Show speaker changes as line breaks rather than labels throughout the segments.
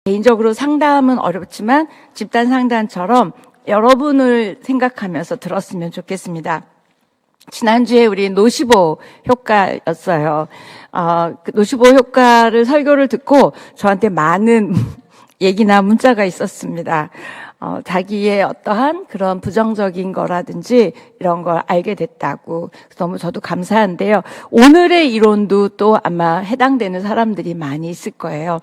개인적으로 상담은 어렵지만 집단 상담처럼 여러분을 생각하면서 들었으면 좋겠습니다. 지난주에 우리 노시보 효과였어요. 그 노시보 효과를 설교를 듣고 저한테 많은 얘기나 문자가 있었습니다. 자기의 어떠한 그런 부정적인 거라든지 이런 걸 알게 됐다고. 너무 저도 감사한데요. 오늘의 이론도 또 아마 해당되는 사람들이 많이 있을 거예요.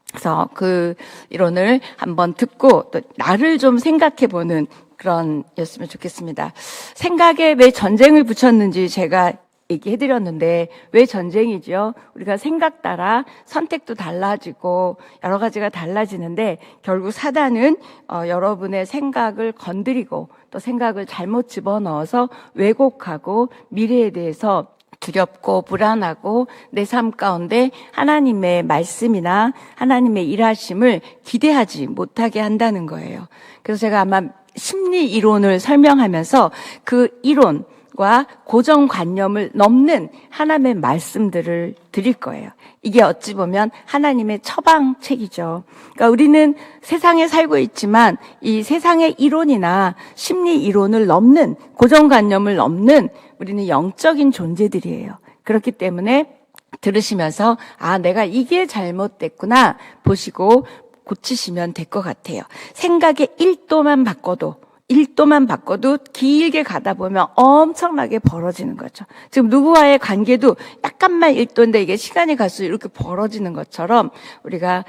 그래서 그 이론을 한번 듣고 또 나를 좀 생각해보는 그런 였으면 좋겠습니다. 생각에 왜 전쟁을 붙였는지 제가 얘기해드렸는데 왜 전쟁이죠? 우리가 생각 따라 선택도 달라지고 여러 가지가 달라지는데 결국 사단은 여러분의 생각을 건드리고 또 생각을 잘못 집어넣어서 왜곡하고 미래에 대해서 두렵고 불안하고 내 삶 가운데 하나님의 말씀이나 하나님의 일하심을 기대하지 못하게 한다는 거예요. 그래서 제가 아마 심리 이론을 설명하면서 그 이론과 고정관념을 넘는 하나님의 말씀들을 드릴 거예요. 이게 어찌 보면 하나님의 처방책이죠. 그러니까 우리는 세상에 살고 있지만 이 세상의 이론이나 심리 이론을 넘는 고정관념을 넘는 우리는 영적인 존재들이에요. 그렇기 때문에 들으시면서 내가 이게 잘못됐구나 보시고 고치시면 될 것 같아요. 생각의 1도만 바꿔도 길게 가다 보면 엄청나게 벌어지는 거죠. 지금 누구와의 관계도 약간만 1도인데 이게 시간이 갈수록 이렇게 벌어지는 것처럼 우리가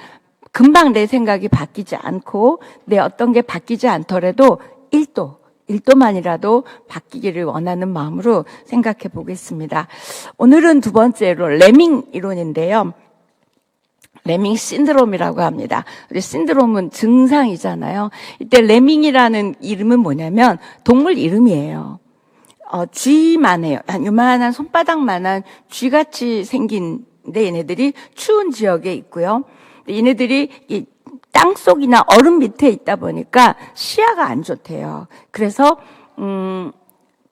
금방 내 생각이 바뀌지 않고 내 어떤 게 바뀌지 않더라도 1도만이라도 바뀌기를 원하는 마음으로 생각해 보겠습니다. 오늘은 두 번째로 레밍 이론인데요. 레밍 신드롬이라고 합니다. 우리 신드롬은 증상이잖아요. 이때 레밍이라는 이름은 뭐냐면 동물 이름이에요. 쥐만해요. 한 요만한 손바닥만한 쥐같이 생긴데 얘네들이 추운 지역에 있고요. 얘네들이 이 땅속이나 얼음 밑에 있다 보니까 시야가 안 좋대요. 그래서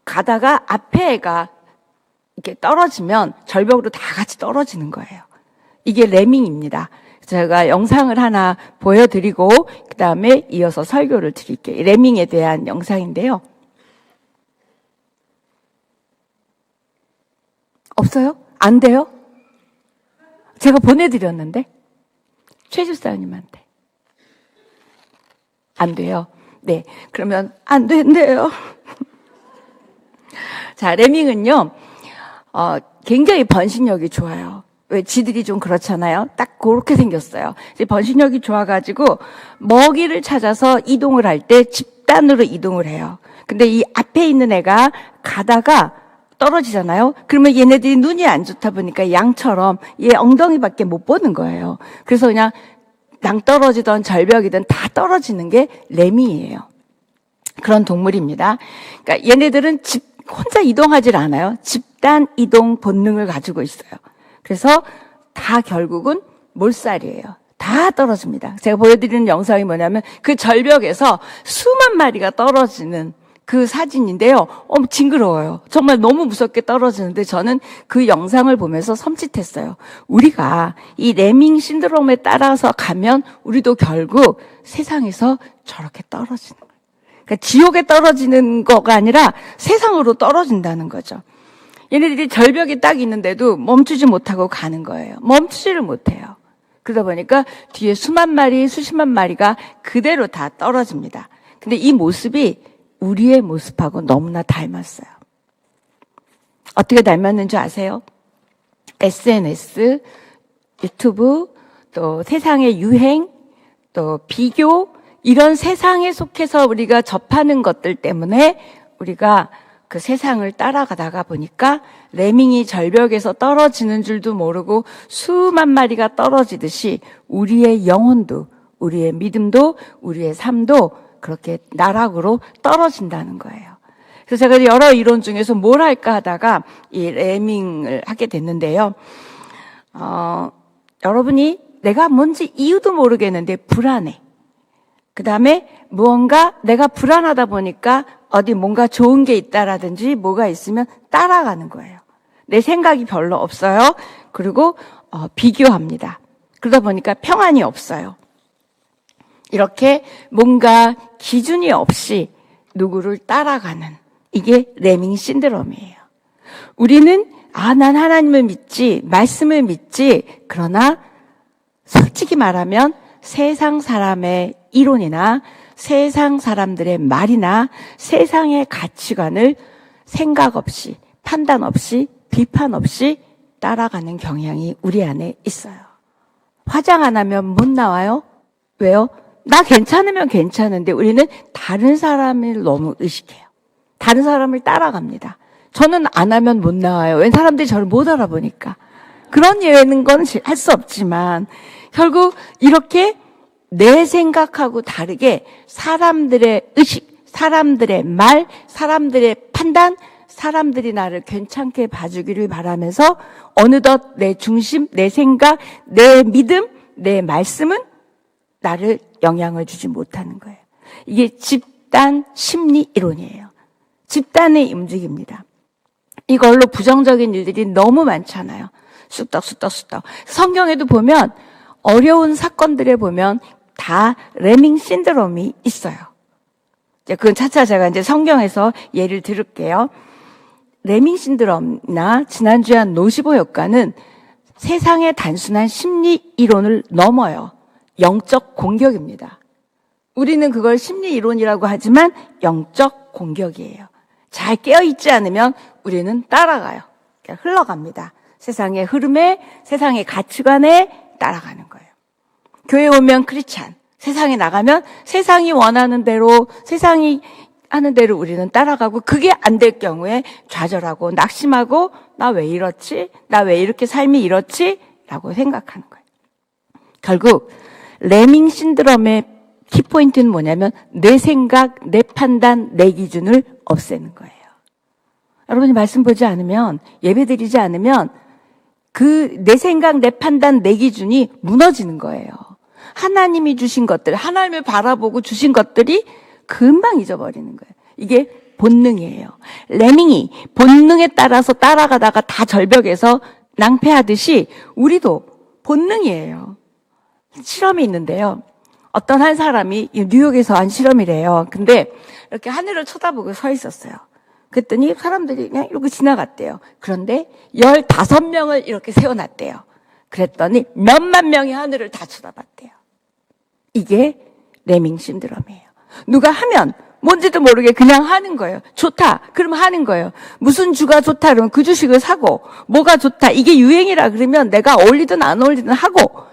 가다가 앞에 애가 이렇게 떨어지면 절벽으로 다 같이 떨어지는 거예요. 이게 레밍입니다. 제가 영상을 하나 보여드리고 그 다음에 이어서 설교를 드릴게요. 레밍에 대한 영상인데요. 없어요? 안 돼요? 제가 보내드렸는데 최 집사님한테 안 돼요. 네, 그러면 안 된대요. 자, 레밍은요 굉장히 번식력이 좋아요. 왜 쥐들이 좀 그렇잖아요. 딱 그렇게 생겼어요. 이제 번식력이 좋아가지고 먹이를 찾아서 이동을 할 때 집단으로 이동을 해요. 근데 이 앞에 있는 애가 가다가 떨어지잖아요. 그러면 얘네들이 눈이 안 좋다 보니까 양처럼 얘 엉덩이밖에 못 보는 거예요. 그래서 그냥 낭떠러지든 절벽이든 다 떨어지는 게 레밍이에요. 그런 동물입니다. 그러니까 얘네들은 혼자 이동하질 않아요. 집단 이동 본능을 가지고 있어요. 그래서 다 결국은 몰살이에요. 다 떨어집니다. 제가 보여드리는 영상이 뭐냐면 그 절벽에서 수만 마리가 떨어지는 그 사진인데요. 징그러워요. 정말 너무 무섭게 떨어지는데 저는 그 영상을 보면서 섬찟했어요. 우리가 이 레밍 신드롬에 따라서 가면 우리도 결국 세상에서 저렇게 떨어지는 거예요. 그러니까 지옥에 떨어지는 거가 아니라 세상으로 떨어진다는 거죠. 얘네들이 절벽이 딱 있는데도 멈추지 못하고 가는 거예요. 멈추지를 못해요. 그러다 보니까 뒤에 수만 마리, 수십만 마리가 그대로 다 떨어집니다. 근데 이 모습이 우리의 모습하고 너무나 닮았어요. 어떻게 닮았는지 아세요? SNS, 유튜브, 또 세상의 유행, 또 비교, 이런 세상에 속해서 우리가 접하는 것들 때문에 우리가 그 세상을 따라가다가 보니까 레밍이 절벽에서 떨어지는 줄도 모르고 수만 마리가 떨어지듯이 우리의 영혼도, 우리의 믿음도, 우리의 삶도 그렇게 나락으로 떨어진다는 거예요. 그래서 제가 여러 이론 중에서 뭘 할까 하다가 이 레밍을 하게 됐는데요. 여러분이 내가 뭔지 이유도 모르겠는데 불안해. 그 다음에 무언가 내가 불안하다 보니까 어디 뭔가 좋은 게 있다라든지 뭐가 있으면 따라가는 거예요. 내 생각이 별로 없어요. 그리고 비교합니다. 그러다 보니까 평안이 없어요. 이렇게 뭔가 기준이 없이 누구를 따라가는, 이게 레밍 신드롬이에요. 우리는 난 하나님을 믿지, 말씀을 믿지. 그러나 솔직히 말하면 세상 사람의 이론이나 세상 사람들의 말이나 세상의 가치관을 생각 없이, 판단 없이, 비판 없이 따라가는 경향이 우리 안에 있어요. 화장 안 하면 못 나와요? 왜요? 나 괜찮으면 괜찮은데 우리는 다른 사람을 너무 의식해요. 다른 사람을 따라갑니다. 저는 안 하면 못 나와요. 왜? 사람들이 저를 못 알아보니까. 그런 예외는 건 할 수 없지만 결국 이렇게 내 생각하고 다르게 사람들의 의식, 사람들의 말, 사람들의 판단, 사람들이 나를 괜찮게 봐주기를 바라면서 어느덧 내 중심, 내 생각, 내 믿음, 내 말씀은 나를 영향을 주지 못하는 거예요. 이게 집단 심리 이론이에요. 집단의 움직임입니다. 이걸로 부정적인 일들이 너무 많잖아요. 쑥덕. 성경에도 보면 어려운 사건들에 보면 다 레밍 신드롬이 있어요. 그건 차차 제가 이제 성경에서 예를 들을게요. 레밍 신드롬이나 지난주에 한 노시보 효과는 세상의 단순한 심리 이론을 넘어요. 영적 공격입니다. 우리는 그걸 심리 이론이라고 하지만 영적 공격이에요. 잘 깨어있지 않으면 우리는 따라가요. 그냥 흘러갑니다. 세상의 흐름에, 세상의 가치관에 따라가는 거예요. 교회 오면 크리스찬, 세상에 나가면 세상이 원하는 대로, 세상이 하는 대로 우리는 따라가고 그게 안 될 경우에 좌절하고 낙심하고 나 왜 이렇지? 나 왜 이렇게 삶이 이렇지? 라고 생각하는 거예요. 결국 레밍 신드롬의 키포인트는 뭐냐면 내 생각, 내 판단, 내 기준을 없애는 거예요. 여러분이 말씀 보지 않으면, 예배 드리지 않으면 그 내 생각, 내 판단, 내 기준이 무너지는 거예요. 하나님이 주신 것들, 하나님을 바라보고 주신 것들이 금방 잊어버리는 거예요. 이게 본능이에요. 레밍이 본능에 따라서 따라가다가 다 절벽에서 낭패하듯이 우리도 본능이에요. 실험이 있는데요. 어떤 한 사람이 뉴욕에서 한 실험이래요. 근데 이렇게 하늘을 쳐다보고 서 있었어요. 그랬더니 사람들이 그냥 이렇게 지나갔대요. 그런데 15명을 이렇게 세워놨대요. 그랬더니 몇만 명이 하늘을 다 쳐다봤대요. 이게 레밍 신드롬이에요. 누가 하면 뭔지도 모르게 그냥 하는 거예요. 좋다. 그러면 하는 거예요. 무슨 주가 좋다 그러면 그 주식을 사고, 뭐가 좋다. 이게 유행이라 그러면 내가 어울리든 안 어울리든 하고,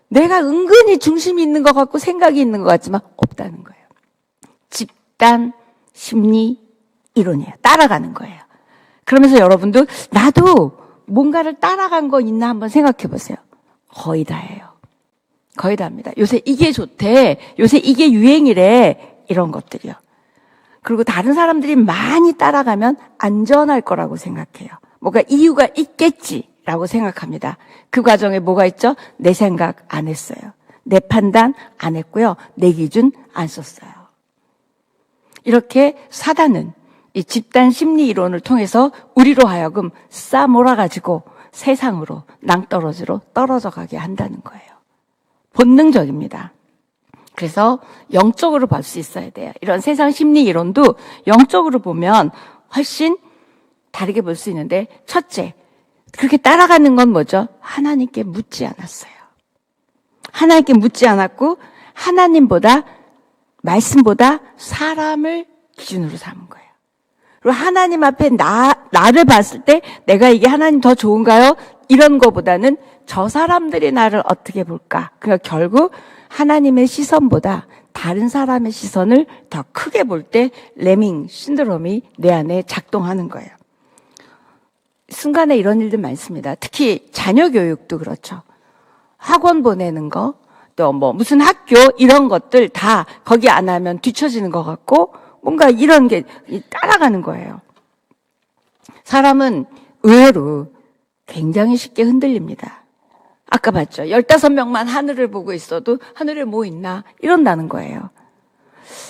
내가 은근히 중심이 있는 것 같고 생각이 있는 것 같지만 없다는 거예요. 집단 심리 이론이에요. 따라가는 거예요. 그러면서 여러분도 나도 뭔가를 따라간 거 있나 한번 생각해 보세요. 거의 다예요. 거의 다입니다. 요새 이게 좋대. 요새 이게 유행이래. 이런 것들이요. 그리고 다른 사람들이 많이 따라가면 안전할 거라고 생각해요. 뭔가 이유가 있겠지라고 생각합니다. 그 과정에 뭐가 있죠? 내 생각 안 했어요. 내 판단 안 했고요. 내 기준 안 썼어요. 이렇게 사단은 이 집단 심리 이론을 통해서 우리로 하여금 싸몰아가지고 세상으로 낭떠러지로 떨어져 가게 한다는 거예요. 본능적입니다. 그래서 영적으로 볼 수 있어야 돼요. 이런 세상 심리 이론도 영적으로 보면 훨씬 다르게 볼 수 있는데, 첫째, 그렇게 따라가는 건 뭐죠? 하나님께 묻지 않았어요. 하나님께 묻지 않았고 하나님보다, 말씀보다 사람을 기준으로 삼은 거예요. 그리고 하나님 앞에 나를 봤을 때 내가 이게 하나님 더 좋은가요? 이런 거보다는 저 사람들이 나를 어떻게 볼까? 그러니까 결국 하나님의 시선보다 다른 사람의 시선을 더 크게 볼 때 레밍 신드롬이 내 안에 작동하는 거예요. 순간에 이런 일들 많습니다. 특히 자녀 교육도 그렇죠. 학원 보내는 거, 또 뭐 무슨 학교 이런 것들 다 거기 안 하면 뒤처지는 것 같고 뭔가 이런 게 따라가는 거예요. 사람은 의외로 굉장히 쉽게 흔들립니다. 아까 봤죠? 15명만 하늘을 보고 있어도 하늘에 뭐 있나 이런다는 거예요.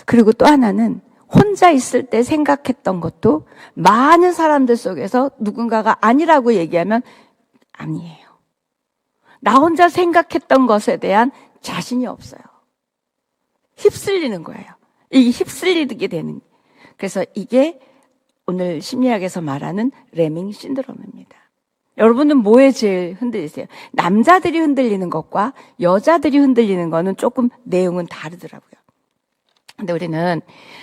그리고 또 하나는 혼자 있을 때 생각했던 것도 많은 사람들 속에서 누군가가 아니라고 얘기하면 아니에요. 나 혼자 생각했던 것에 대한 자신이 없어요. 휩쓸리는 거예요. 이게 휩쓸리게 되는. 그래서 이게 오늘 심리학에서 말하는 레밍 신드롬입니다. 여러분은 뭐에 제일 흔들리세요? 남자들이 흔들리는 것과 여자들이 흔들리는 거는 조금 내용은 다르더라고요. 근데 우리는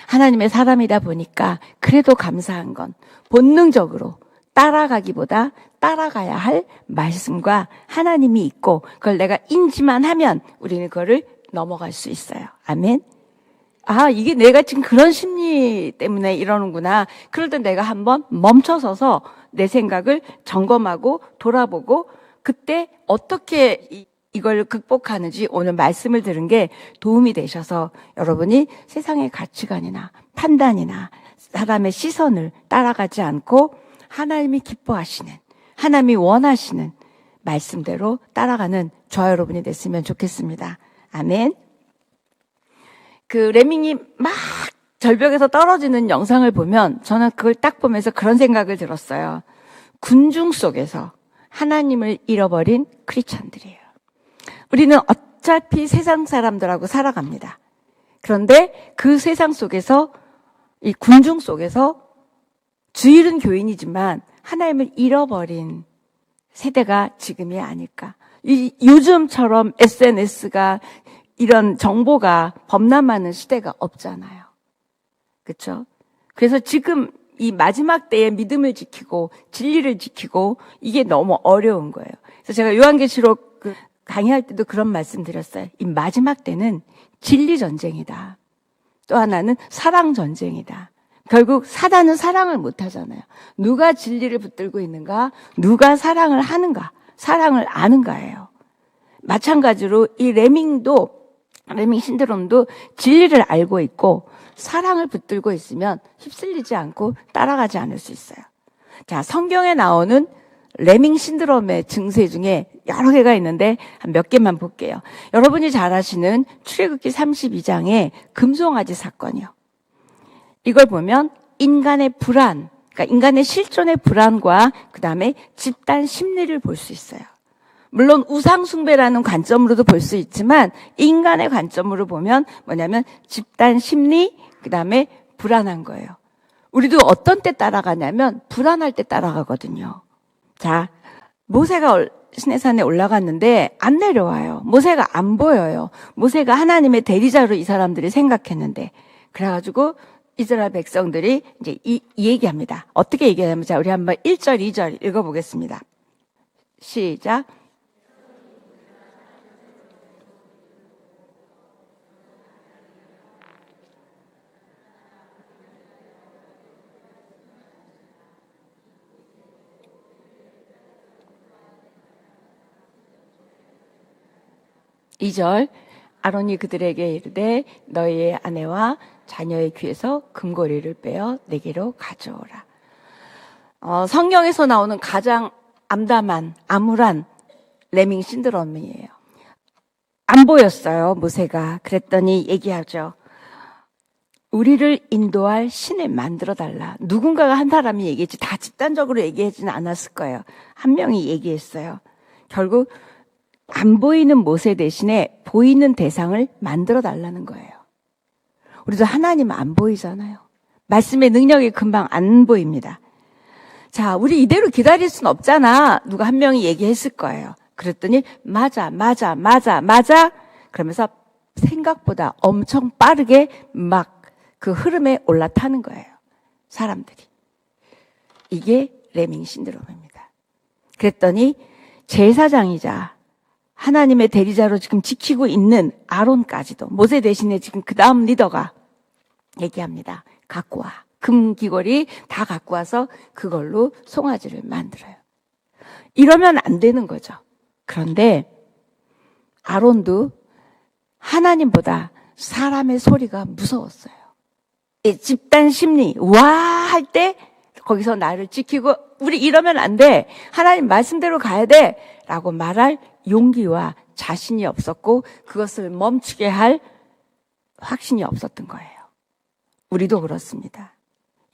하나님의 사람이다 보니까 그래도 감사한 건 본능적으로 따라가기보다 따라가야 할 말씀과 하나님이 있고 그걸 내가 인지만 하면 우리는 그거를 넘어갈 수 있어요. 아멘. 아, 이게 내가 지금 그런 심리 때문에 이러는구나. 그럴 때 내가 한번 멈춰서서 내 생각을 점검하고 돌아보고 그때 어떻게 이걸 극복하는지 오늘 말씀을 들은 게 도움이 되셔서 여러분이 세상의 가치관이나 판단이나 사람의 시선을 따라가지 않고 하나님이 기뻐하시는, 하나님이 원하시는 말씀대로 따라가는 저와 여러분이 됐으면 좋겠습니다. 아멘. 그 레밍이 막 절벽에서 떨어지는 영상을 보면 저는 그걸 딱 보면서 그런 생각을 들었어요. 군중 속에서 하나님을 잃어버린 크리스찬들이에요. 우리는 어차피 세상 사람들하고 살아갑니다. 그런데 그 세상 속에서 이 군중 속에서 주일은 교인이지만 하나님을 잃어버린 세대가 지금이 아닐까. 요즘처럼 SNS가 이런 정보가 범람하는 시대가 없잖아요. 그렇죠? 그래서 지금 이 마지막 때에 믿음을 지키고 진리를 지키고 이게 너무 어려운 거예요. 그래서 제가 요한계시록 강의할 때도 그런 말씀 드렸어요. 이 마지막 때는 진리 전쟁이다. 또 하나는 사랑 전쟁이다. 결국 사단은 사랑을 못 하잖아요. 누가 진리를 붙들고 있는가? 누가 사랑을 하는가? 사랑을 아는가예요. 마찬가지로 이 레밍 신드롬도 진리를 알고 있고 사랑을 붙들고 있으면 휩쓸리지 않고 따라가지 않을 수 있어요. 자, 성경에 나오는 레밍 신드롬의 증세 중에 여러 개가 있는데 한 몇 개만 볼게요. 여러분이 잘 아시는 출애굽기 32장의 금송아지 사건이요. 이걸 보면 인간의 불안, 그러니까 인간의 실존의 불안과 그다음에 집단 심리를 볼 수 있어요. 물론 우상 숭배라는 관점으로도 볼 수 있지만 인간의 관점으로 보면 뭐냐면 집단 심리, 그다음에 불안한 거예요. 우리도 어떤 때 따라가냐면 불안할 때 따라가거든요. 자, 모세가 시내산에 올라갔는데 안 내려와요. 모세가 안 보여요. 모세가 하나님의 대리자로 이 사람들이 생각했는데 그래가지고 이스라엘 백성들이 이제 이 얘기합니다. 어떻게 얘기하냐면 자, 우리 한번 1절, 2절 읽어보겠습니다. 시작. 이 절 아론이 그들에게 이르되 너희의 아내와 자녀의 귀에서 금고리를 빼어 내게로 가져오라. 성경에서 나오는 가장 암울한 레밍 신드롬이에요. 안 보였어요, 모세가. 그랬더니 얘기하죠. 우리를 인도할 신을 만들어 달라. 누군가가 한 사람이 얘기했지 다 집단적으로 얘기하지는 않았을 거예요. 한 명이 얘기했어요. 결국 안 보이는 모세 대신에 보이는 대상을 만들어 달라는 거예요. 우리도 하나님 안 보이잖아요. 말씀의 능력이 금방 안 보입니다. 자, 우리 이대로 기다릴 순 없잖아. 누가 한 명이 얘기했을 거예요. 그랬더니 맞아. 그러면서 생각보다 엄청 빠르게 막 그 흐름에 올라타는 거예요. 사람들이. 이게 레밍 신드롬입니다. 그랬더니 제사장이자 하나님의 대리자로 지금 지키고 있는 아론까지도 모세 대신에 지금 그 다음 리더가 얘기합니다. 갖고 와. 금 귀걸이 다 갖고 와서 그걸로 송아지를 만들어요. 이러면 안 되는 거죠. 그런데 아론도 하나님보다 사람의 소리가 무서웠어요. 집단 심리, 와 할 때 거기서 나를 지키고 우리 이러면 안 돼. 하나님 말씀대로 가야 돼. 라고 말할 용기와 자신이 없었고 그것을 멈추게 할 확신이 없었던 거예요. 우리도 그렇습니다.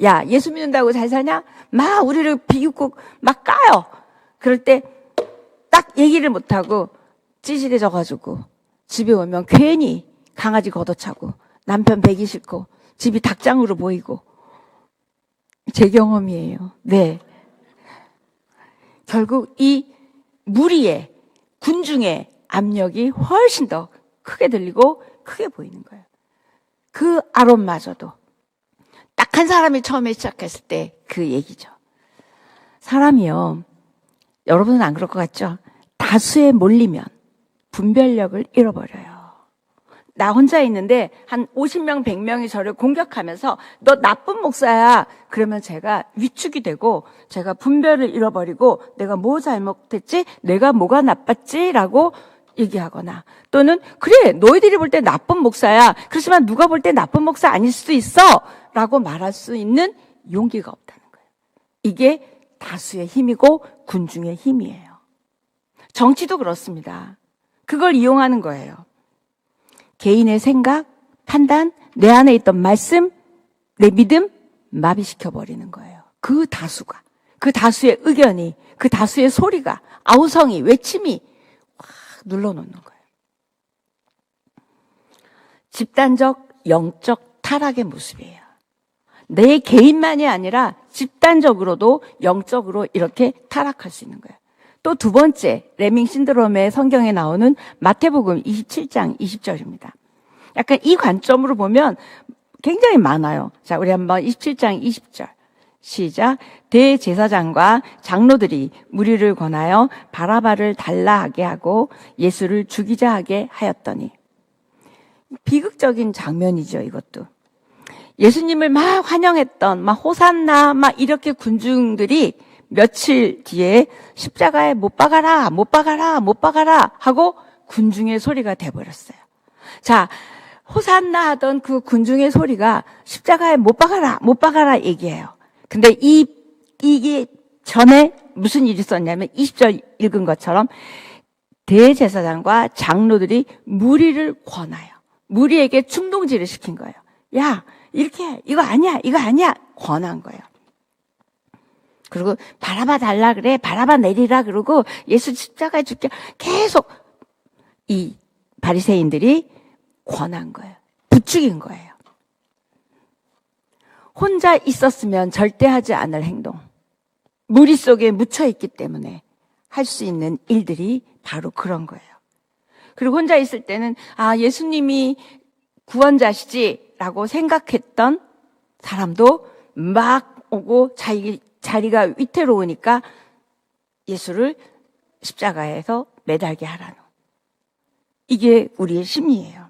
야, 예수 믿는다고 잘 사냐? 막 우리를 비웃고 막 까요. 그럴 때 딱 얘기를 못하고 찌질해져가지고 집에 오면 괜히 강아지 걷어차고 남편 배기 싫고 집이 닭장으로 보이고 제 경험이에요. 네. 결국 이 무리의 군중의 압력이 훨씬 더 크게 들리고 크게 보이는 거예요. 그 아론마저도 딱 한 사람이 처음에 시작했을 때 그 얘기죠. 사람이요, 여러분은 안 그럴 것 같죠? 다수에 몰리면 분별력을 잃어버려요. 나 혼자 있는데 한 50명, 100명이 저를 공격하면서 너 나쁜 목사야. 그러면 제가 위축이 되고 제가 분별을 잃어버리고 내가 뭐 잘못했지? 내가 뭐가 나빴지? 라고 얘기하거나 또는 그래 너희들이 볼 때 나쁜 목사야. 그렇지만 누가 볼 때 나쁜 목사 아닐 수도 있어. 라고 말할 수 있는 용기가 없다는 거예요. 이게 다수의 힘이고 군중의 힘이에요. 정치도 그렇습니다. 그걸 이용하는 거예요. 개인의 생각, 판단, 내 안에 있던 말씀, 내 믿음 마비시켜버리는 거예요. 그 다수가, 그 다수의 의견이, 그 다수의 소리가, 아우성이, 외침이 확 눌러놓는 거예요. 집단적, 영적 타락의 모습이에요. 내 개인만이 아니라 집단적으로도 영적으로 이렇게 타락할 수 있는 거예요. 또 두 번째, 레밍 신드롬의 성경에 나오는 마태복음 27장 20절입니다. 약간 이 관점으로 보면 굉장히 많아요. 자, 우리 한번 27장 20절. 시작. 대제사장과 장로들이 무리를 권하여 바라바를 달라 하게 하고 예수를 죽이자 하게 하였더니. 비극적인 장면이죠, 이것도. 예수님을 막 환영했던, 막 호산나, 막 이렇게 군중들이 며칠 뒤에 십자가에 못 박아라, 못 박아라, 못 박아라 하고 군중의 소리가 돼버렸어요. 자, 호산나 하던 그 군중의 소리가 십자가에 못 박아라, 못 박아라 얘기해요. 근데 이게 전에 무슨 일이 있었냐면 20절 읽은 것처럼 대제사장과 장로들이 무리를 권하여 무리에게 충동질을 시킨 거예요. 야, 이렇게 해. 이거 아니야, 이거 아니야. 권한 거예요. 그리고 바라봐 달라 그래, 바라봐 내리라 그러고 예수 십자가에 죽게 계속 이 바리새인들이 권한 거예요. 부추긴 거예요. 혼자 있었으면 절대 하지 않을 행동. 무리 속에 묻혀 있기 때문에 할 수 있는 일들이 바로 그런 거예요. 그리고 혼자 있을 때는 예수님이 구원자시지라고 생각했던 사람도 막 오고 자리가 위태로우니까 예수를 십자가에서 매달게 하라는. 이게 우리의 심리예요.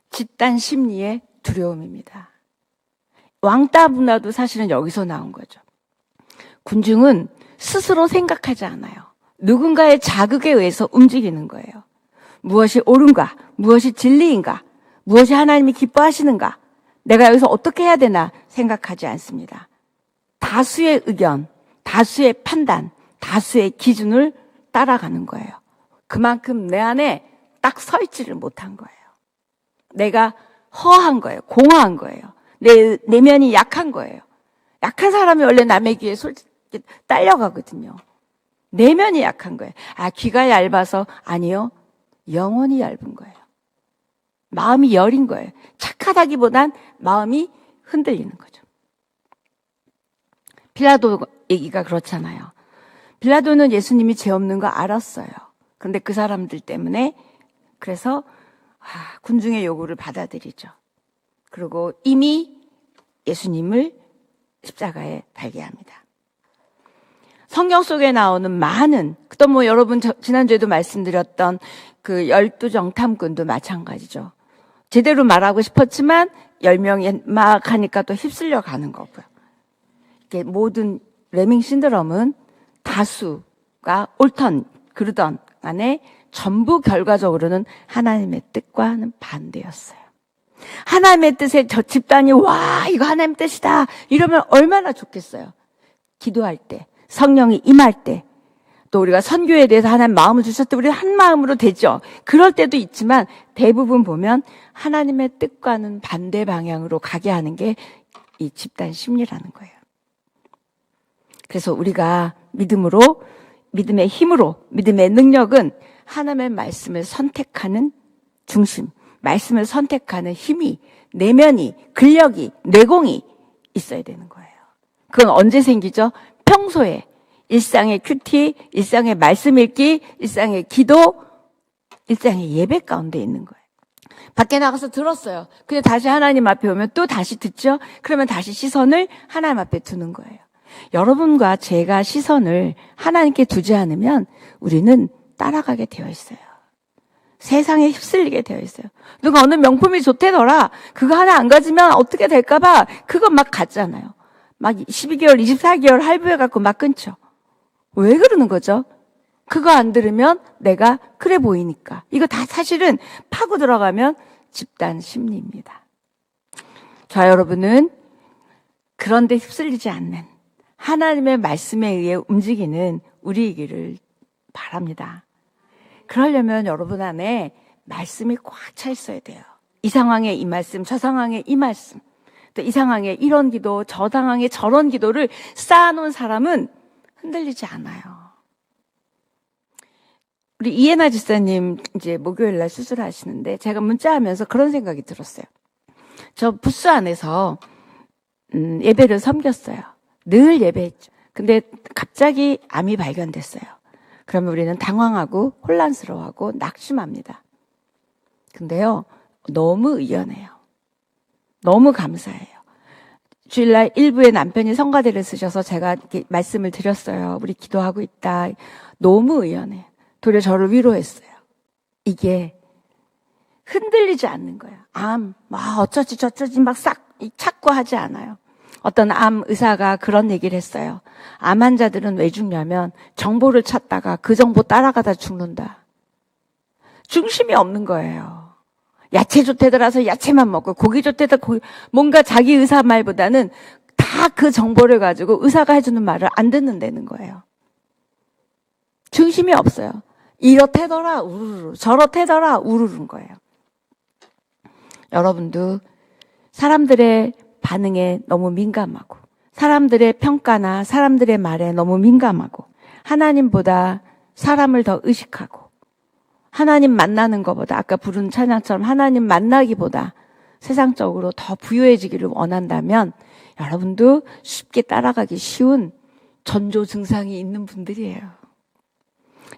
집단 심리의 두려움입니다. 왕따 문화도 사실은 여기서 나온 거죠. 군중은 스스로 생각하지 않아요. 누군가의 자극에 의해서 움직이는 거예요. 무엇이 옳은가? 무엇이 진리인가? 무엇이 하나님이 기뻐하시는가? 내가 여기서 어떻게 해야 되나 생각하지 않습니다. 다수의 의견, 다수의 판단, 다수의 기준을 따라가는 거예요. 그만큼 내 안에 딱 서 있지를 못한 거예요. 내가 허한 거예요. 공허한 거예요. 내 내면이 약한 거예요. 약한 사람이 원래 남의 귀에 솔직히 딸려가거든요. 내면이 약한 거예요. 귀가 얇아서 아니요. 영혼이 얇은 거예요. 마음이 여린 거예요. 착하다기보단 마음이 흔들리는 거죠. 빌라도 얘기가 그렇잖아요. 빌라도는 예수님이 죄 없는 거 알았어요. 그런데 그 사람들 때문에 그래서 군중의 요구를 받아들이죠. 그리고 이미 예수님을 십자가에 달게 합니다. 성경 속에 나오는 많은, 또 여러분 지난주에도 말씀드렸던 그 12정탐꾼도 마찬가지죠. 제대로 말하고 싶었지만 10명이 막 하니까 또 휩쓸려 가는 거고요. 이게 모든 레밍 신드롬은 다수가 옳던 그르던 간에 전부 결과적으로는 하나님의 뜻과는 반대였어요. 하나님의 뜻에 저 집단이 이거 하나님의 뜻이다 이러면 얼마나 좋겠어요. 기도할 때, 성령이 임할 때, 또 우리가 선교에 대해서 하나님 마음을 주셨을 때 우리 한 마음으로 되죠. 그럴 때도 있지만 대부분 보면 하나님의 뜻과는 반대 방향으로 가게 하는 게 이 집단 심리라는 거예요. 그래서 우리가 믿음으로, 믿음의 힘으로, 믿음의 능력은 하나님의 말씀을 선택하는 중심, 말씀을 선택하는 힘이, 내면이, 근력이, 내공이 있어야 되는 거예요. 그건 언제 생기죠? 평소에 일상의 큐티, 일상의 말씀 읽기, 일상의 기도, 일상의 예배 가운데 있는 거예요. 밖에 나가서 들었어요. 근데 다시 하나님 앞에 오면 또 다시 듣죠? 그러면 다시 시선을 하나님 앞에 두는 거예요. 여러분과 제가 시선을 하나님께 두지 않으면 우리는 따라가게 되어 있어요. 세상에 휩쓸리게 되어 있어요. 누가 어느 명품이 좋대더라. 그거 하나 안 가지면 어떻게 될까봐 그거 막 갔잖아요. 막 12개월, 24개월 할부해갖고 막 끊죠. 왜 그러는 거죠? 그거 안 들으면 내가 그래 보이니까. 이거 다 사실은 파고 들어가면 집단 심리입니다. 자, 여러분은 그런데 휩쓸리지 않는 하나님의 말씀에 의해 움직이는 우리이기를 바랍니다. 그러려면 여러분 안에 말씀이 꽉 차 있어야 돼요. 이 상황에 이 말씀, 저 상황에 이 말씀, 또 이 상황에 이런 기도, 저 상황에 저런 기도를 쌓아놓은 사람은 흔들리지 않아요. 우리 이해나 집사님 이제 목요일 날 수술하시는데 제가 문자하면서 그런 생각이 들었어요. 저 부스 안에서 예배를 섬겼어요. 늘 예배했죠. 근데 갑자기 암이 발견됐어요. 그러면 우리는 당황하고 혼란스러워하고 낙심합니다. 근데요, 너무 의연해요. 너무 감사해요. 주일날 일부에 남편이 성가대를 쓰셔서 제가 이렇게 말씀을 드렸어요. 우리 기도하고 있다. 너무 의연해요. 도리어 저를 위로했어요. 이게 흔들리지 않는 거예요. 암, 어쩌지 저쩌지 막 싹 찾고 하지 않아요. 어떤 암 의사가 그런 얘기를 했어요. 암 환자들은 왜 죽냐면 정보를 찾다가 그 정보 따라가다 죽는다. 중심이 없는 거예요. 야채 좋대더라서 야채만 먹고 고기 좋대더 고기, 뭔가 자기 의사 말보다는 다 그 정보를 가지고 의사가 해주는 말을 안 듣는다는 거예요. 중심이 없어요. 이렇대더라 우르르 저렇대더라 우르르인 거예요. 여러분도 사람들의 반응에 너무 민감하고 사람들의 평가나 사람들의 말에 너무 민감하고 하나님보다 사람을 더 의식하고 하나님 만나는 것보다 아까 부른 찬양처럼 하나님 만나기보다 세상적으로 더 부유해지기를 원한다면 여러분도 쉽게 따라가기 쉬운 전조 증상이 있는 분들이에요.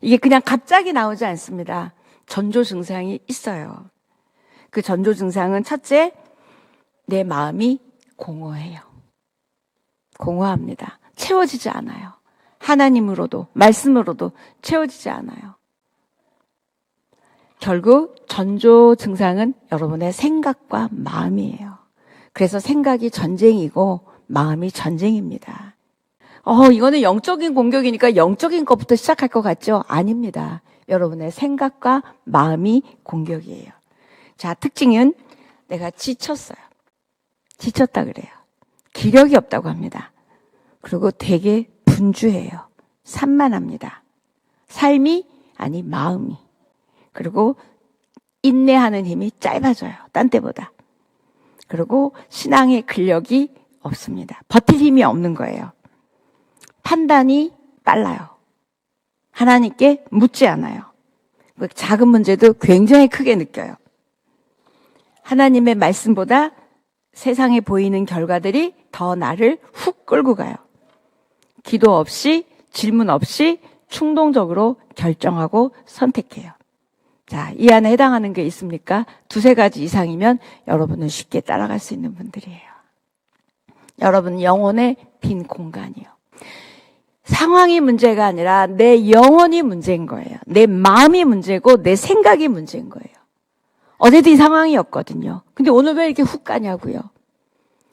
이게 그냥 갑자기 나오지 않습니다. 전조 증상이 있어요. 그 전조 증상은 첫째, 내 마음이 공허해요. 공허합니다. 채워지지 않아요. 하나님으로도 말씀으로도 채워지지 않아요. 결국 전조 증상은 여러분의 생각과 마음이에요. 그래서 생각이 전쟁이고 마음이 전쟁입니다. 이거는 영적인 공격이니까 영적인 것부터 시작할 것 같죠? 아닙니다. 여러분의 생각과 마음이 공격이에요. 자, 특징은 내가 지쳤어요. 지쳤다 그래요. 기력이 없다고 합니다. 그리고 되게 분주해요. 산만합니다. 삶이 아니 마음이. 그리고 인내하는 힘이 짧아져요. 딴 때보다. 그리고 신앙의 근력이 없습니다. 버틸 힘이 없는 거예요. 판단이 빨라요. 하나님께 묻지 않아요. 작은 문제도 굉장히 크게 느껴요. 하나님의 말씀보다 세상에 보이는 결과들이 더 나를 훅 끌고 가요. 기도 없이 질문 없이 충동적으로 결정하고 선택해요. 자, 이 안에 해당하는 게 있습니까? 두세 가지 이상이면 여러분은 쉽게 따라갈 수 있는 분들이에요. 여러분 영혼의 빈 공간이요. 상황이 문제가 아니라 내 영혼이 문제인 거예요. 내 마음이 문제고 내 생각이 문제인 거예요. 어제도 이 상황이었거든요. 근데 오늘 왜 이렇게 훅 가냐고요.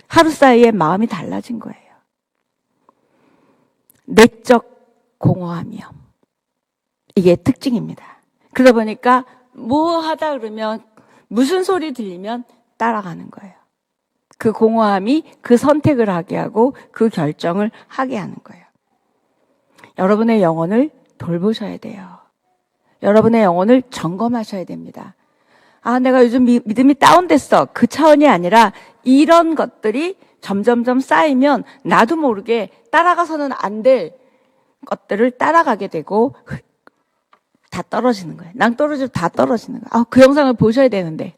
하루 사이에 마음이 달라진 거예요. 내적 공허함이요. 이게 특징입니다. 그러다 보니까 뭐 하다 그러면 무슨 소리 들리면 따라가는 거예요. 그 공허함이 그 선택을 하게 하고 그 결정을 하게 하는 거예요. 여러분의 영혼을 돌보셔야 돼요. 여러분의 영혼을 점검하셔야 됩니다. 내가 요즘 믿음이 다운됐어. 그 차원이 아니라 이런 것들이 점점점 쌓이면 나도 모르게 따라가서는 안 될 것들을 따라가게 되고 다 떨어지는 거예요. 낭떠러지로 다 떨어지는 거예요. 그 영상을 보셔야 되는데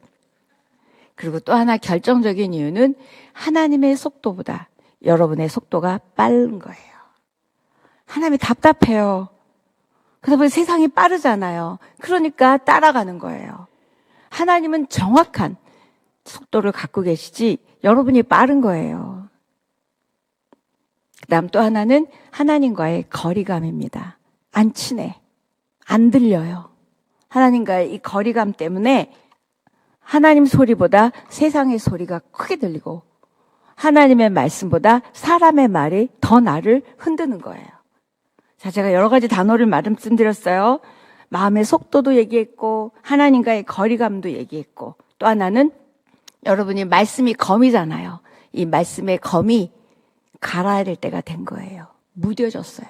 그리고 또 하나 결정적인 이유는 하나님의 속도보다 여러분의 속도가 빠른 거예요. 하나님이 답답해요. 그러다 보니 세상이 빠르잖아요. 그러니까 따라가는 거예요. 하나님은 정확한 속도를 갖고 계시지 여러분이 빠른 거예요. 그다음 또 하나는 하나님과의 거리감입니다. 안 친해. 안 들려요. 하나님과의 이 거리감 때문에 하나님 소리보다 세상의 소리가 크게 들리고 하나님의 말씀보다 사람의 말이 더 나를 흔드는 거예요. 자, 제가 여러 가지 단어를 말씀드렸어요. 마음의 속도도 얘기했고 하나님과의 거리감도 얘기했고 또 하나는 여러분이 말씀이 검이잖아요. 이 말씀의 검이 갈아야 될 때가 된 거예요. 무뎌졌어요.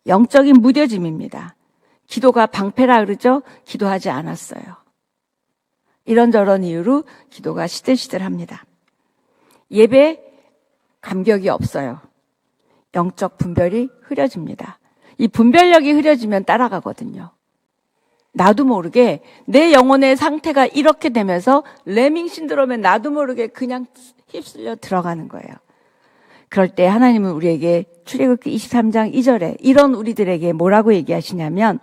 영적인 무뎌짐입니다. 기도가 방패라 그러죠? 기도하지 않았어요. 이런저런 이유로 기도가 시들시들합니다. 예배 감격이 없어요. 영적 분별이 흐려집니다. 이 분별력이 흐려지면 따라가거든요. 나도 모르게 내 영혼의 상태가 이렇게 되면서 레밍 신드롬에 나도 모르게 그냥 휩쓸려 들어가는 거예요. 그럴 때 하나님은 우리에게 출애굽기 23장 2절에 이런 우리들에게 뭐라고 얘기하시냐면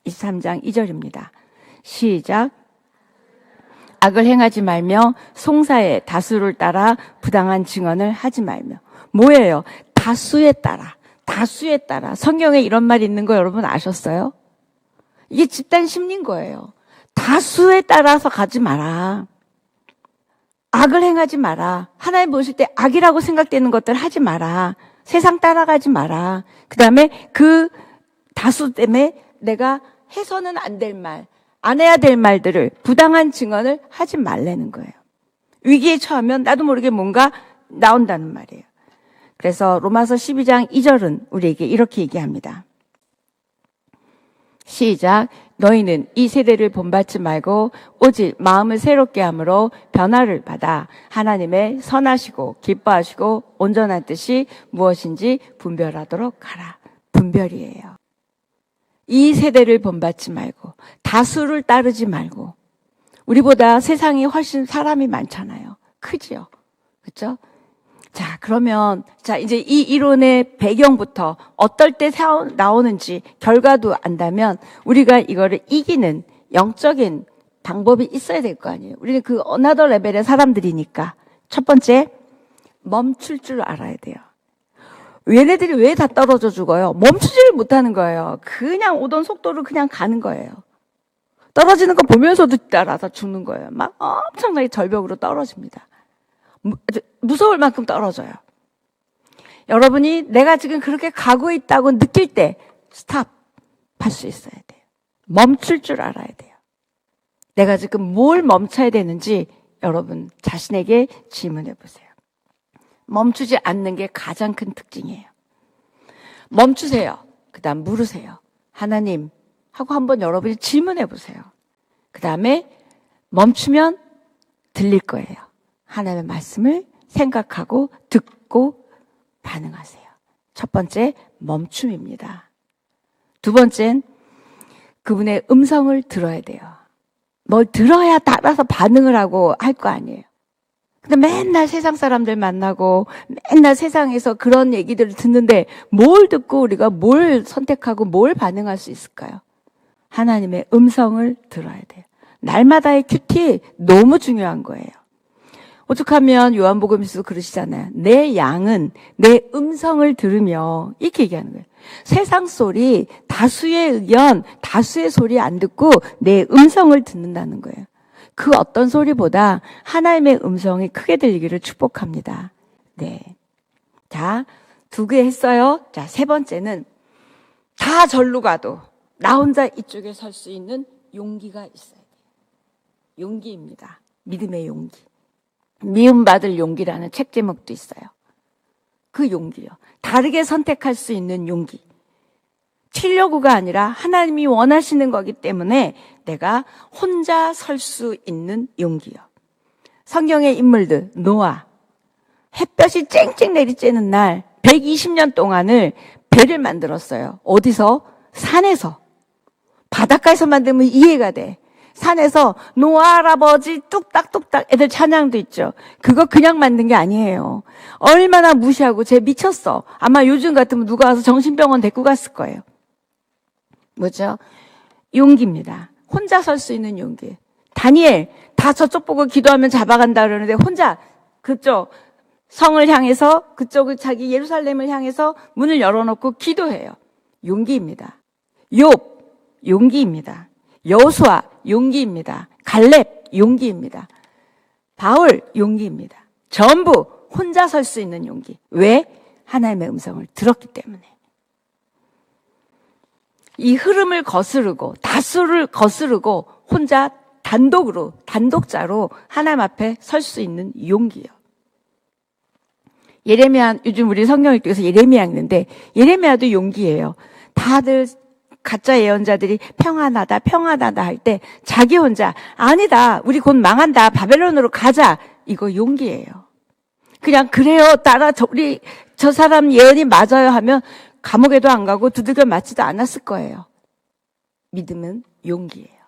23장 2절입니다. 시작. 악을 행하지 말며 송사의 다수를 따라 부당한 증언을 하지 말며. 뭐예요? 다수에 따라. 다수에 따라. 성경에 이런 말이 있는 거 여러분 아셨어요? 이게 집단 심리인 거예요. 다수에 따라서 가지 마라. 악을 행하지 마라. 하나님 보실 때 악이라고 생각되는 것들 하지 마라. 세상 따라가지 마라. 그 다음에 그 다수 때문에 내가 해서는 안 될 말, 안 해야 될 말들을 부당한 증언을 하지 말라는 거예요. 위기에 처하면 나도 모르게 뭔가 나온다는 말이에요. 그래서 로마서 12장 2절은 우리에게 이렇게 얘기합니다. 시작. 너희는 이 세대를 본받지 말고 오직 마음을 새롭게 함으로 변화를 받아 하나님의 선하시고 기뻐하시고 온전한 뜻이 무엇인지 분별하도록 하라. 분별이에요. 이 세대를 본받지 말고 다수를 따르지 말고 우리보다 세상이 훨씬 사람이 많잖아요. 크지요. 그렇죠? 자, 그러면 자 이제 이 이론의 배경부터 어떨 때 나오는지 결과도 안다면 우리가 이거를 이기는 영적인 방법이 있어야 될 거 아니에요. 우리는 그 어나더 레벨의 사람들이니까 첫 번째 멈출 줄 알아야 돼요. 얘네들이 왜 다 떨어져 죽어요? 멈추지를 못하는 거예요. 그냥 오던 속도로 그냥 가는 거예요. 떨어지는 거 보면서도 따라서 죽는 거예요. 막 엄청나게 절벽으로 떨어집니다. 무서울 만큼 떨어져요. 여러분이 내가 지금 그렇게 가고 있다고 느낄 때 스탑 할 수 있어야 돼요. 멈출 줄 알아야 돼요. 내가 지금 뭘 멈춰야 되는지 여러분 자신에게 질문해 보세요. 멈추지 않는 게 가장 큰 특징이에요. 멈추세요. 그 다음 물으세요. 하나님 하고 한번 여러분이 질문해 보세요. 그 다음에 멈추면 들릴 거예요. 하나님의 말씀을 생각하고 듣고 반응하세요. 첫 번째 멈춤입니다. 두 번째는 그분의 음성을 들어야 돼요. 뭘 들어야 따라서 반응을 하고 할 거 아니에요. 근데 맨날 세상 사람들 만나고 맨날 세상에서 그런 얘기들을 듣는데 뭘 듣고 우리가 뭘 선택하고 뭘 반응할 수 있을까요? 하나님의 음성을 들어야 돼요. 날마다의 큐티 너무 중요한 거예요. 오죽하면 요한복음에서도 그러시잖아요. 내 양은 내 음성을 들으며 이렇게 얘기하는 거예요. 세상 소리, 다수의 의견, 다수의 소리 안 듣고 내 음성을 듣는다는 거예요. 그 어떤 소리보다 하나님의 음성이 크게 들리기를 축복합니다. 네. 자, 2개 했어요. 자, 세 번째는 다 절로 가도 나 혼자 이쪽에 설 수 있는 용기가 있어야 돼요. 용기입니다. 믿음의 용기. 미움받을 용기라는 책 제목도 있어요. 그 용기요. 다르게 선택할 수 있는 용기. 튀려고가 아니라 하나님이 원하시는 거기 때문에 내가 혼자 설 수 있는 용기요. 성경의 인물들, 노아. 햇볕이 쨍쨍 내리쬐는 날 120년 동안을 배를 만들었어요. 어디서? 산에서. 바닷가에서 만들면 이해가 돼. 산에서 노아 할아버지 뚝딱뚝딱 애들 찬양도 있죠. 그거 그냥 만든 게 아니에요. 얼마나 무시하고 쟤 미쳤어. 아마 요즘 같으면 누가 와서 정신병원 데리고 갔을 거예요. 뭐죠? 용기입니다. 혼자 설 수 있는 용기. 다니엘 다 저쪽 보고 기도하면 잡아간다 그러는데 혼자 그쪽 성을 향해서 그쪽을 자기 예루살렘을 향해서 문을 열어놓고 기도해요. 용기입니다. 욥 용기입니다. 여호수아 용기입니다. 갈렙 용기입니다. 바울 용기입니다. 전부 혼자 설 수 있는 용기. 왜? 하나님의 음성을 들었기 때문에. 이 흐름을 거스르고 다수를 거스르고 혼자 단독자로 하나님 앞에 설 수 있는 용기요. 예레미야, 요즘 우리 성경 읽기에서 예레미야 읽는데 예레미야도 용기예요. 다들 가짜 예언자들이 평안하다 할 때 자기 혼자 아니다, 우리 곧 망한다, 바벨론으로 가자, 이거 용기예요. 그냥 그래요, 우리 저 사람 예언이 맞아요 하면 감옥에도 안 가고 두들겨 맞지도 않았을 거예요. 믿음은 용기예요.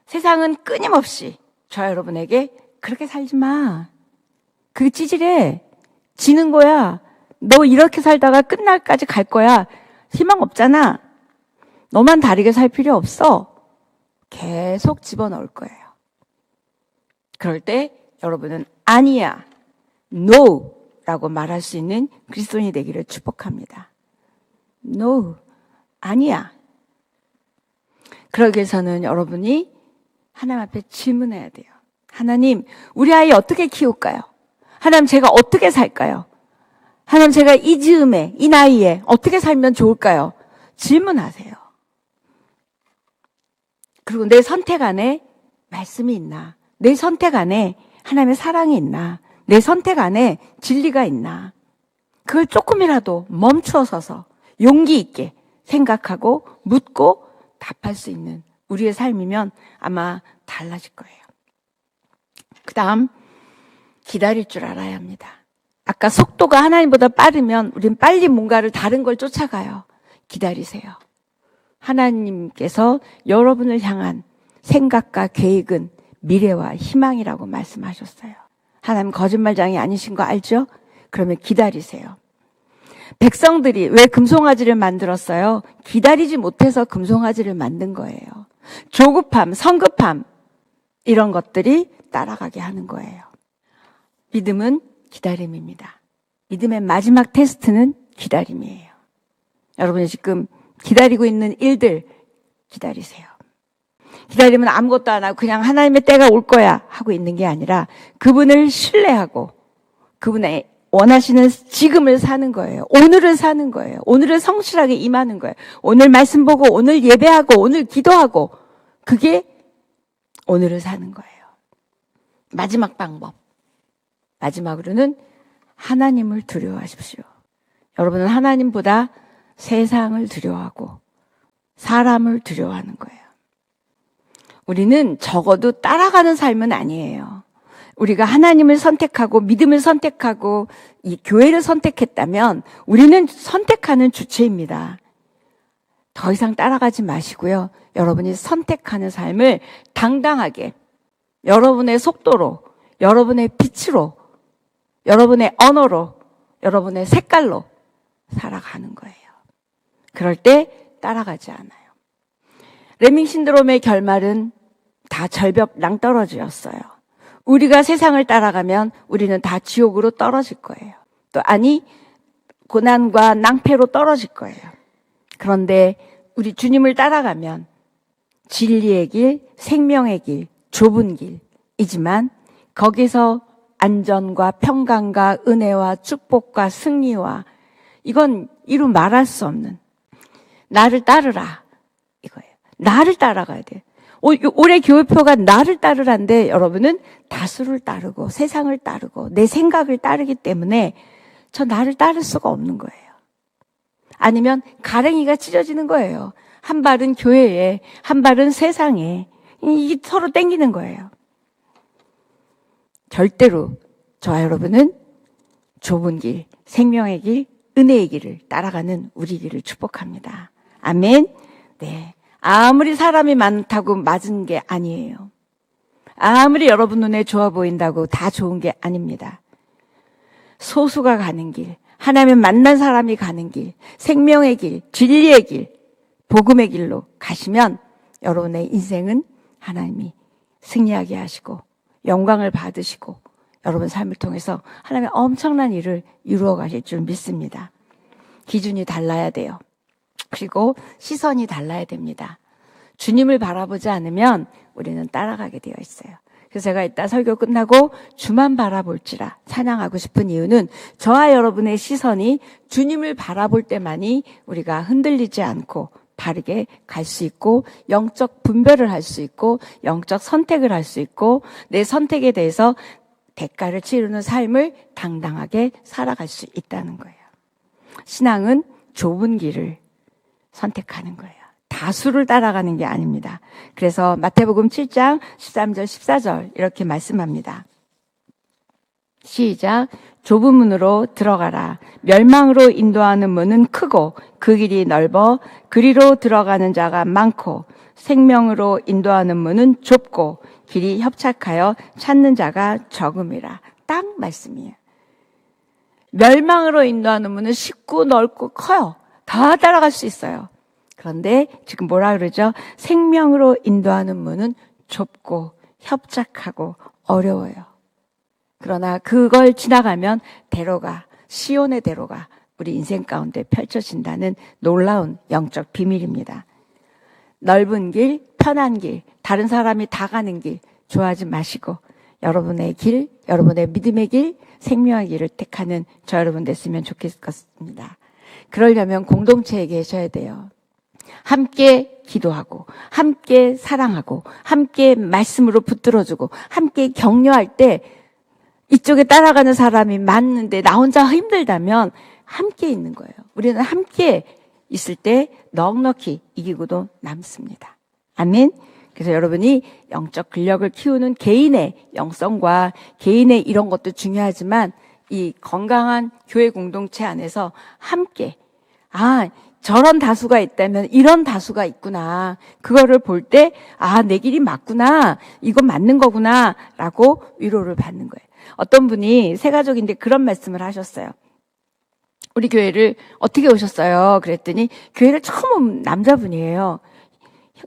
세상은 끊임없이 저 여러분에게 그렇게 살지 마. 그게 찌질해. 지는 거야. 너 이렇게 살다가 끝날까지 갈 거야. 희망 없잖아. 너만 다르게 살 필요 없어. 계속 집어넣을 거예요. 그럴 때 여러분은 아니야, no 라고 말할 수 있는 그리스도인이 되기를 축복합니다. No, 아니야. 그러기 위해서는 여러분이 하나님 앞에 질문해야 돼요. 하나님, 우리 아이 어떻게 키울까요? 하나님, 제가 어떻게 살까요? 하나님, 제가 이 즈음에, 이 나이에 어떻게 살면 좋을까요? 질문하세요. 그리고 내 선택 안에 말씀이 있나? 내 선택 안에 하나님의 사랑이 있나? 내 선택 안에 진리가 있나? 그걸 조금이라도 멈추어 서서 용기 있게 생각하고 묻고 답할 수 있는 우리의 삶이면 아마 달라질 거예요. 그 다음, 기다릴 줄 알아야 합니다. 아까 속도가 하나님보다 빠르면 우린 빨리 뭔가를 다른 걸 쫓아가요. 기다리세요. 하나님께서 여러분을 향한 생각과 계획은 미래와 희망이라고 말씀하셨어요. 하나님 거짓말장이 아니신 거 알죠? 그러면 기다리세요. 백성들이 왜 금송아지를 만들었어요? 기다리지 못해서 금송아지를 만든 거예요. 조급함, 성급함, 이런 것들이 따라가게 하는 거예요. 믿음은 기다림입니다. 믿음의 마지막 테스트는 기다림이에요. 여러분이 지금 기다리고 있는 일들 기다리세요. 기다리면 아무것도 안 하고 그냥 하나님의 때가 올 거야 하고 있는 게 아니라 그분을 신뢰하고 그분의 원하시는 지금을 사는 거예요. 오늘을 사는 거예요. 오늘을 성실하게 임하는 거예요. 오늘 말씀 보고 오늘 예배하고 오늘 기도하고 그게 오늘을 사는 거예요. 마지막 방법. 마지막으로는 하나님을 두려워하십시오. 여러분은 하나님보다 세상을 두려워하고 사람을 두려워하는 거예요. 우리는 적어도 따라가는 삶은 아니에요. 우리가 하나님을 선택하고 믿음을 선택하고 이 교회를 선택했다면 우리는 선택하는 주체입니다. 더 이상 따라가지 마시고요. 여러분이 선택하는 삶을 당당하게 여러분의 속도로, 여러분의 빛으로, 여러분의 언어로, 여러분의 색깔로 살아가는 거예요. 그럴 때 따라가지 않아요. 레밍 신드롬의 결말은 다 절벽 낭떠러지였어요. 우리가 세상을 따라가면 우리는 다 지옥으로 떨어질 거예요. 또 아니 고난과 낭패로 떨어질 거예요. 그런데 우리 주님을 따라가면 진리의 길, 생명의 길, 좁은 길이지만 거기서 안전과 평강과 은혜와 축복과 승리와 이건 이루 말할 수 없는 나를 따르라 이거예요. 나를 따라가야 돼. 올해 교회표가 나를 따르란데 여러분은 다수를 따르고 세상을 따르고 내 생각을 따르기 때문에 저 나를 따를 수가 없는 거예요. 아니면 가랭이가 찢어지는 거예요. 한 발은 교회에, 한 발은 세상에. 이게 서로 땡기는 거예요. 절대로 저와 여러분은 좁은 길, 생명의 길, 은혜의 길을 따라가는 우리 길을 축복합니다. 아멘. 네. 아무리 사람이 많다고 맞은 게 아니에요. 아무리 여러분 눈에 좋아 보인다고 다 좋은 게 아닙니다. 소수가 가는 길, 하나님 만난 사람이 가는 길, 생명의 길, 진리의 길, 복음의 길로 가시면 여러분의 인생은 하나님이 승리하게 하시고 영광을 받으시고 여러분 삶을 통해서 하나님의 엄청난 일을 이루어 가실 줄 믿습니다. 기준이 달라야 돼요. 그리고 시선이 달라야 됩니다. 주님을 바라보지 않으면 우리는 따라가게 되어 있어요. 그래서 제가 이따 설교 끝나고 주만 바라볼지라 찬양하고 싶은 이유는 저와 여러분의 시선이 주님을 바라볼 때만이 우리가 흔들리지 않고 바르게 갈 수 있고 영적 분별을 할 수 있고 영적 선택을 할 수 있고 내 선택에 대해서 대가를 치르는 삶을 당당하게 살아갈 수 있다는 거예요. 신앙은 좁은 길을 선택하는 거예요. 다수를 따라가는 게 아닙니다. 그래서 마태복음 7장 13절 14절 이렇게 말씀합니다. 시작. 좁은 문으로 들어가라. 멸망으로 인도하는 문은 크고 그 길이 넓어 그리로 들어가는 자가 많고 생명으로 인도하는 문은 좁고 길이 협착하여 찾는 자가 적음이라. 딱 말씀이에요. 멸망으로 인도하는 문은 쉽고 넓고 커요. 다 따라갈 수 있어요. 그런데 지금 뭐라 그러죠? 생명으로 인도하는 문은 좁고 협착하고 어려워요. 그러나 그걸 지나가면 대로가, 시온의 대로가 우리 인생 가운데 펼쳐진다는 놀라운 영적 비밀입니다. 넓은 길, 편한 길, 다른 사람이 다 가는 길 좋아하지 마시고 여러분의 길, 여러분의 믿음의 길, 생명의 길을 택하는 저 여러분 됐으면 좋겠습니다. 그러려면 공동체에 계셔야 돼요. 함께 기도하고 함께 사랑하고 함께 말씀으로 붙들어주고 함께 격려할 때 이쪽에 따라가는 사람이 많은데 나 혼자 힘들다면 함께 있는 거예요. 우리는 함께 있을 때 넉넉히 이기고도 남습니다. 아멘. 그래서 여러분이 영적 근력을 키우는 개인의 영성과 개인의 이런 것도 중요하지만 이 건강한 교회 공동체 안에서 함께 저런 다수가 있다면 이런 다수가 있구나. 그거를 볼 때 내 길이 맞구나. 이건 맞는 거구나. 라고 위로를 받는 거예요. 어떤 분이 새 가족인데 그런 말씀을 하셨어요. 우리 교회를 어떻게 오셨어요? 그랬더니 교회를 처음 온 남자분이에요.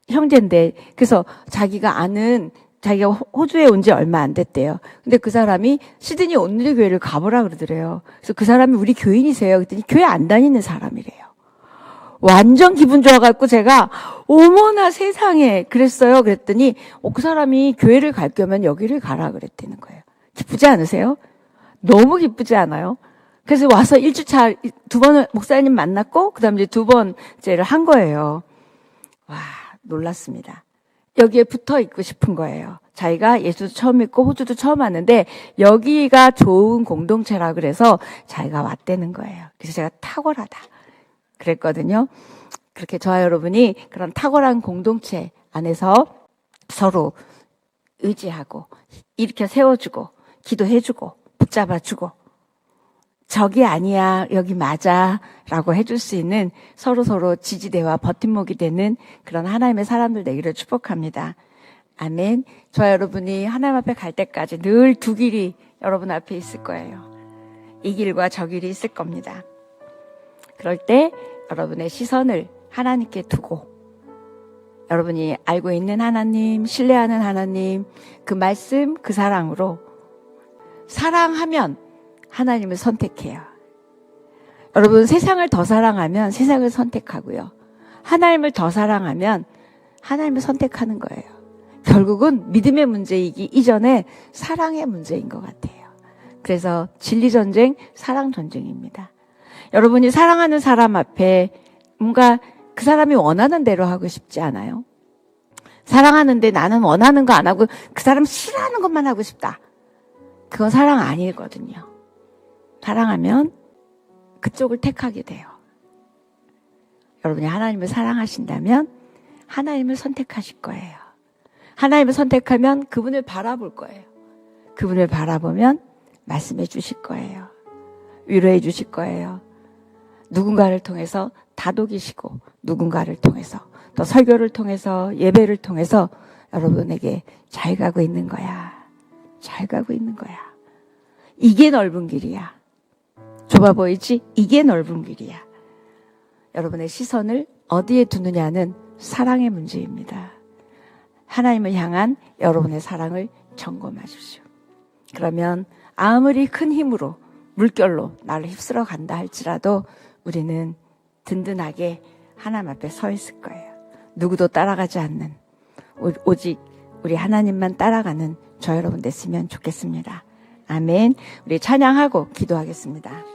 형제인데. 그래서 자기가 호주에 온 지 얼마 안 됐대요. 근데 그 사람이 시드니 온누리 교회를 가보라 그러더래요. 그래서 그 사람이 우리 교인이세요. 그랬더니 교회 안 다니는 사람이래요. 완전 기분 좋아갖고 제가 어머나 세상에 그랬어요. 그랬더니 그 사람이 교회를 갈 거면 여기를 가라 그랬다는 거예요. 기쁘지 않으세요? 너무 기쁘지 않아요? 그래서 와서 1주차 2번 목사님 만났고 그다음에 이제 2번째를 한 거예요. 와, 놀랐습니다. 여기에 붙어 있고 싶은 거예요. 자기가 예수도 처음 믿고 호주도 처음 왔는데 여기가 좋은 공동체라 그래서 자기가 왔다는 거예요. 그래서 제가 탁월하다 그랬거든요. 그렇게 저와 여러분이 그런 탁월한 공동체 안에서 서로 의지하고 일으켜 세워주고 기도해주고 붙잡아주고 저기 아니야 여기 맞아 라고 해줄 수 있는 서로 지지대와 버팀목이 되는 그런 하나님의 사람들 되기를 축복합니다. 아멘. 저와 여러분이 하나님 앞에 갈 때까지 늘 두 길이 여러분 앞에 있을 거예요. 이 길과 저 길이 있을 겁니다. 그럴 때 여러분의 시선을 하나님께 두고 여러분이 알고 있는 하나님, 신뢰하는 하나님, 그 말씀, 그 사랑으로 사랑하면 하나님을 선택해요. 여러분 세상을 더 사랑하면 세상을 선택하고요. 하나님을 더 사랑하면 하나님을 선택하는 거예요. 결국은 믿음의 문제이기 이전에 사랑의 문제인 것 같아요. 그래서 진리전쟁, 사랑전쟁입니다. 여러분이 사랑하는 사람 앞에 뭔가 그 사람이 원하는 대로 하고 싶지 않아요? 사랑하는데 나는 원하는 거 안 하고 그 사람 싫어하는 것만 하고 싶다. 그건 사랑 아니거든요. 사랑하면 그쪽을 택하게 돼요. 여러분이 하나님을 사랑하신다면 하나님을 선택하실 거예요. 하나님을 선택하면 그분을 바라볼 거예요. 그분을 바라보면 말씀해 주실 거예요. 위로해 주실 거예요. 누군가를 통해서 다독이시고 누군가를 통해서 또 설교를 통해서 예배를 통해서 여러분에게 잘 가고 있는 거야. 잘 가고 있는 거야. 이게 넓은 길이야. 좁아 보이지? 이게 넓은 길이야. 여러분의 시선을 어디에 두느냐는 사랑의 문제입니다. 하나님을 향한 여러분의 사랑을 점검하십시오. 그러면 아무리 큰 힘으로 물결로 나를 휩쓸어 간다 할지라도 우리는 든든하게 하나님 앞에 서 있을 거예요. 누구도 따라가지 않는, 오직 우리 하나님만 따라가는 저 여러분 됐으면 좋겠습니다. 아멘. 우리 찬양하고 기도하겠습니다.